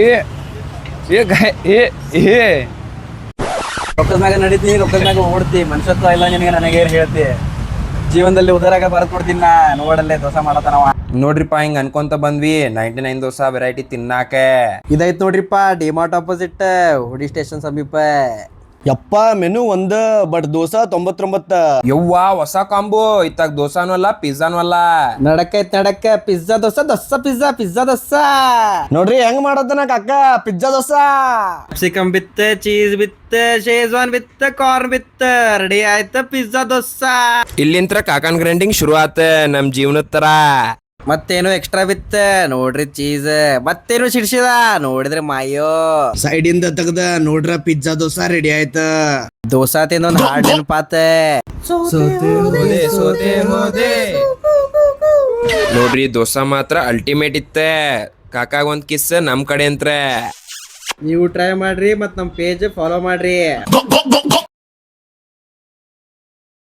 ಏ ಏ ಗಾಯ ಏ ಏ ರೊಕ್ಕದ ಮ್ಯಾಗ ನಡೀತಿ, ರೊಕ್ಕದ ಮ್ಯಾಗ ಓಡ್ತಿ, ಮನುಷ್ಯತ್ವ ಇಲ್ಲ ನಿನಗೆ. ನನಗೆ ಹೇಳ್ತಿ ಜೀವನದಲ್ಲಿ ಉದಾರಾಗ ಬರತ್ ಕೊಡ್ತೀನಿ ನಾ. ನೋಡಲ್ಲೇ ದೋಸೆ ಮಾಡತಾನವ. ನೋಡ್ರಿಪ್ಪ ಹಿಂಗ ಅನ್ಕೊಂತ ಬಂದ್ವಿ 99 ದೋಸಾ ವೆರೈಟಿ ತಿನ್ನಾಕ. ಇದೈತ್ ನೋಡ್ರಿಪ್ಪ ಡಿಮಾರ್ಟ್ ಆಪೋಸಿಟ್ ಹುಡಿ ಸ್ಟೇಷನ್ ಸಮೀಪ. ಯಪ್ಪ ಮೆನು ಒಂದ ಬಟ್ ದೋಸಾ 99. ಯವ್ವ ಹೊಸ ಕಾಂಬೋ. ಇತ್ತಾಗ ದೋಸಾನು ಅಲ್ಲ ಪಿಜ್ಜಾನು ಅಲ್ಲ. ನಡಕ ಪಿಜ್ಜಾ ದೋಸಾ, ಪಿಜ್ಜಾ ದೋಸಾ ನೋಡ್ರಿ ಹೆಂಗ್ ಮಾಡದನ ಕಾಕ ಪಿಜ್ಜಾ ದೋಸಾ. ಕ್ಯಾಪ್ಸಿಕಮ್ ಬಿತ್ತ, ಚೀಸ್ ಬಿತ್ತ, ಶೇಜ್ವಾನ್ ಬಿತ್ತ, ಕಾರ್ನ್ ಬಿತ್ತ, ರೆಡಿ ಆಯ್ತ ಪಿಜ್ಜಾ ದೋಸಾ. ಇಲ್ಲಿಂತ್ರ ಕಾಕನ್ ಗ್ರೈಂಡಿಂಗ್ ಶುರು ಆತ ನಮ್ ಜೀವನದ ತರ. ಮತ್ತೇನು ಎಕ್ಸ್ಟ್ರಾ ಬಿತ್ತ ನೋಡ್ರಿ ಚೀಸ್. ಮತ್ತೇನು ಸಿಡ್ಸಿದ ನೋಡಿದ್ರೆ ಮಾಯೋ. ಸೈಡ್ ಇಂದ ತೆಗ್ದ ನೋಡ್ರ ಪಿಜ್ಜಾ ದೋಸಾ ರೆಡಿ ಆಯ್ತ. ದೋಸಾ ತಿಂದೊಂದು ಹಾಡ್ ನೆನಪಾತ. ನೋಡ್ರಿ ದೋಸಾ ಮಾತ್ರ ಅಲ್ಟಿಮೇಟ್ ಇತ್ತ. ಕಾಕಾಗ ಒಂದ್ ಕಿಸ್ ನಮ್ ಕಡೆ ಅಂತ್ರ. ನೀವು ಟ್ರೈ ಮಾಡ್ರಿ, ಮತ್ ನಮ್ ಪೇಜ್ ಫಾಲೋ ಮಾಡ್ರಿ.